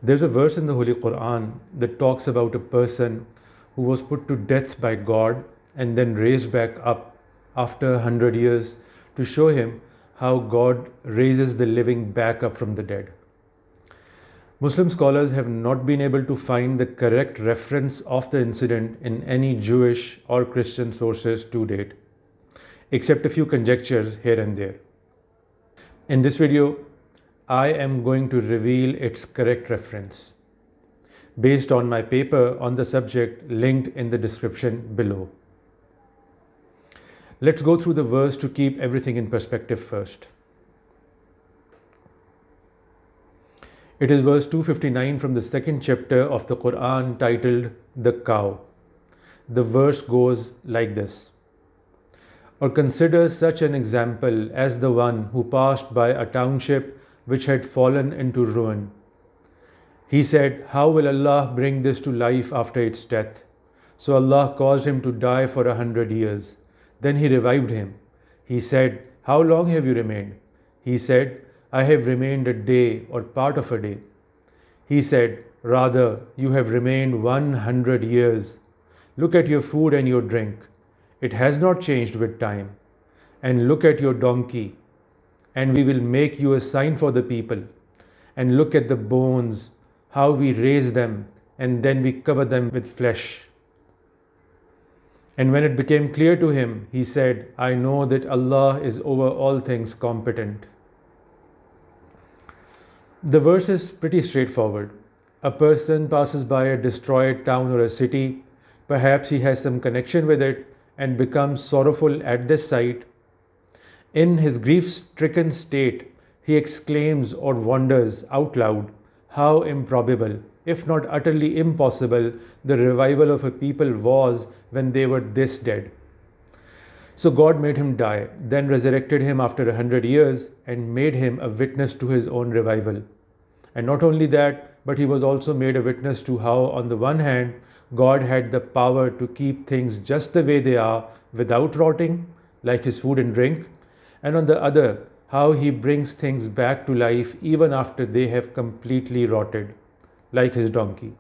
There's a verse in the Holy Quran that talks about a person who was put to death by God and then raised back up after 100 years to show him how God raises the living back up from the dead. Muslim scholars have not been able to find the correct reference of the incident in any Jewish or Christian sources to date, except a few conjectures here and there. In this video, I am going to reveal its correct reference based on my paper on the subject linked in the description below. Let's go through the verse to keep everything in perspective first. It is verse 259 from the second chapter of the Quran titled The Cow. The verse goes like this. Or consider such an example as the one who passed by a township which had fallen into ruin. He said, how will Allah bring this to life after its death? So Allah caused him to die for 100 years. Then He revived him. He said, how long have you remained? He said, I have remained a day or part of a day. He said, rather, you have remained 100 years. Look at your food and your drink. It has not changed with time. And look at your donkey. And we will make you a sign for the people. And look at the bones, how we raise them, and then we cover them with flesh. And when it became clear to him, he said, I know that Allah is over all things competent. The verse is pretty straightforward. A person passes by a destroyed town or a city. Perhaps he has some connection with it and becomes sorrowful at this sight. In his grief-stricken state, he exclaims or wonders out loud how improbable, if not utterly impossible, the revival of a people was when they were this dead. So God made him die, then resurrected him after 100 years and made him a witness to his own revival. And not only that, but he was also made a witness to how, on the one hand, God had the power to keep things just the way they are without rotting, like his food and drink, and on the other, how he brings things back to life even after they have completely rotted, like his donkey.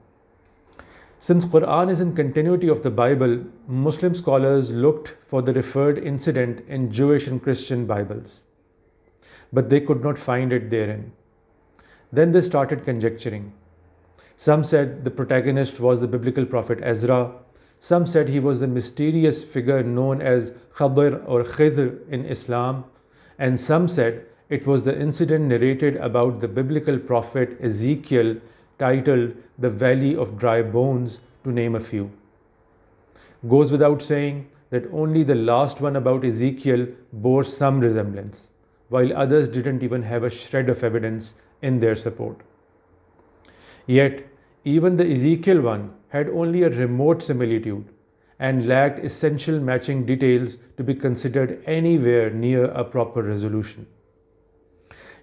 Since Quran is in continuity of the Bible, Muslim scholars looked for the referred incident in Jewish and Christian Bibles, but they could not find it therein. Then they started conjecturing. Some said the protagonist was the biblical prophet Ezra. Some said he was the mysterious figure known as Khadir or Khidr in Islam. And some said it was the incident narrated about the biblical prophet Ezekiel titled The Valley of Dry Bones, to name a few. Goes without saying that only the last one about Ezekiel bore some resemblance, while others didn't even have a shred of evidence in their support. Yet, even the Ezekiel one had only a remote similitude and lacked essential matching details to be considered anywhere near a proper resolution.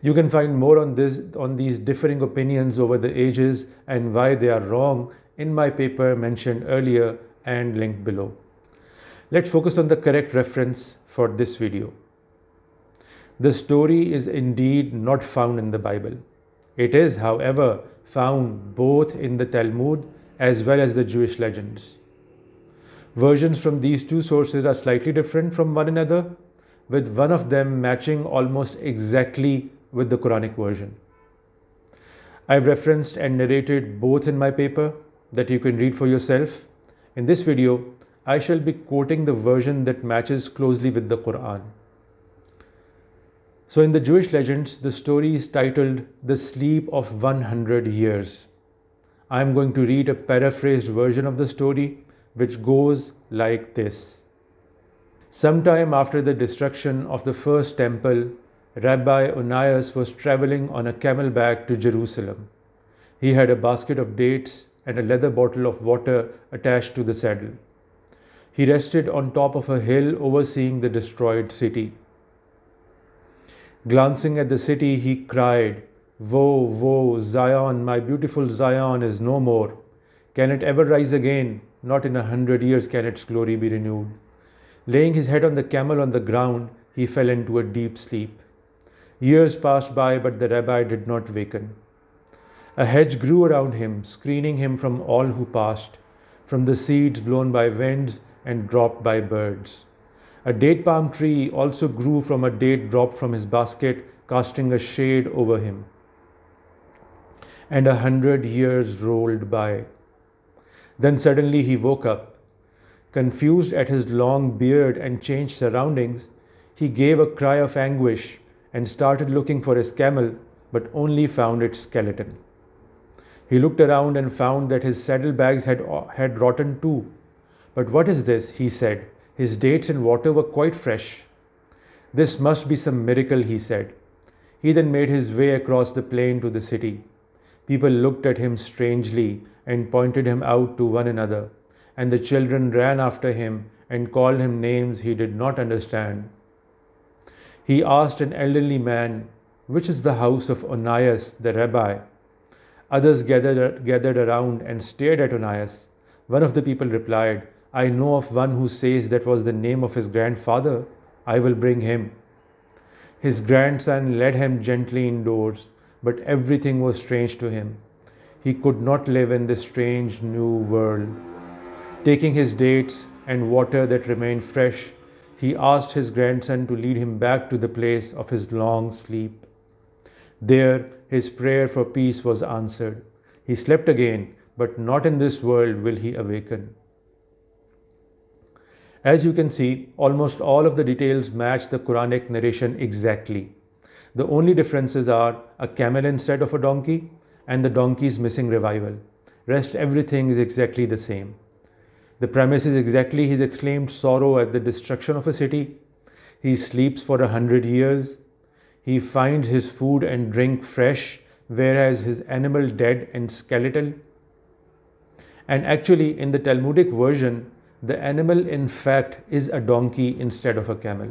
You can find more on these differing opinions over the ages and why they are wrong in my paper mentioned earlier and linked below. Let's focus on the correct reference for this video. The story is indeed not found in the Bible. It is, however, found both in the Talmud as well as the Jewish legends. Versions from these two sources are slightly different from one another, with one of them matching almost exactly with the Quranic version. I've referenced and narrated both in my paper that you can read for yourself. In this video, I shall be quoting the version that matches closely with the Quran. So in the Jewish legends, the story is titled The Sleep of 100 Years. I am going to read a paraphrased version of the story, which goes like this. Sometime after the destruction of the first temple, Rabbi Onias was traveling on a camelback to Jerusalem. He had a basket of dates and a leather bottle of water attached to the saddle. He rested on top of a hill overseeing the destroyed city. Glancing at the city, he cried, "Woe, woe, Zion, my beautiful Zion is no more. Can it ever rise again? Not in 100 years can its glory be renewed." Laying his head on the camel on the ground, he fell into a deep sleep. Years passed by, but the rabbi did not waken. A hedge grew around him, screening him from all who passed, from the seeds blown by winds and dropped by birds. A date palm tree also grew from a date dropped from his basket, casting a shade over him. And 100 years rolled by. Then suddenly he woke up. Confused at his long beard and changed surroundings, he gave a cry of anguish and started looking for his camel, but only found its skeleton. He looked around and found that his saddlebags had rotten too. But what is this? He said. His dates and water were quite fresh. This must be some miracle, he said. He then made his way across the plain to the city. People looked at him strangely and pointed him out to one another, and the children ran after him and called him names he did not understand. He asked an elderly man, "Which is the house of Onias the rabbi?" Others gathered around and stared at Onias. One of the people replied, "I know of one who says that was the name of his grandfather. I will bring him." His grandson led him gently indoors, but everything was strange to him. He could not live in this strange new world. Taking his dates and water that remained fresh, he asked his grandson to lead him back to the place of his long sleep. There, his prayer for peace was answered. He slept again, but not in this world will he awaken. As you can see, almost all of the details match the Quranic narration exactly. The only differences are a camel instead of a donkey and the donkey's missing revival. Rest everything is exactly the same. The premise is exactly his exclaimed sorrow at the destruction of a city. He sleeps for 100 years. He finds his food and drink fresh, whereas his animal dead and skeletal. And actually, in the Talmudic version, the animal in fact is a donkey instead of a camel.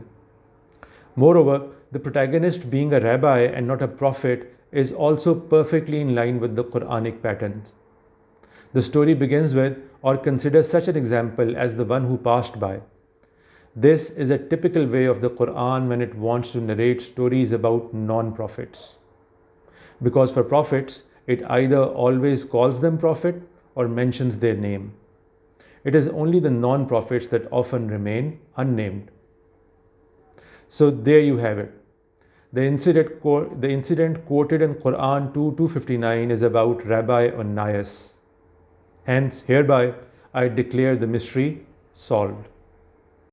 Moreover, the protagonist being a rabbi and not a prophet is also perfectly in line with the Quranic patterns. The story begins with, or considers such an example as the one who passed by. This is a typical way of the Quran when it wants to narrate stories about non-prophets. Because for prophets, it either always calls them prophet or mentions their name. It is only the non-prophets that often remain unnamed. So there you have it. The incident quoted in Quran 2:259 is about Rabbi Onias. Hence, hereby I declare the mystery solved.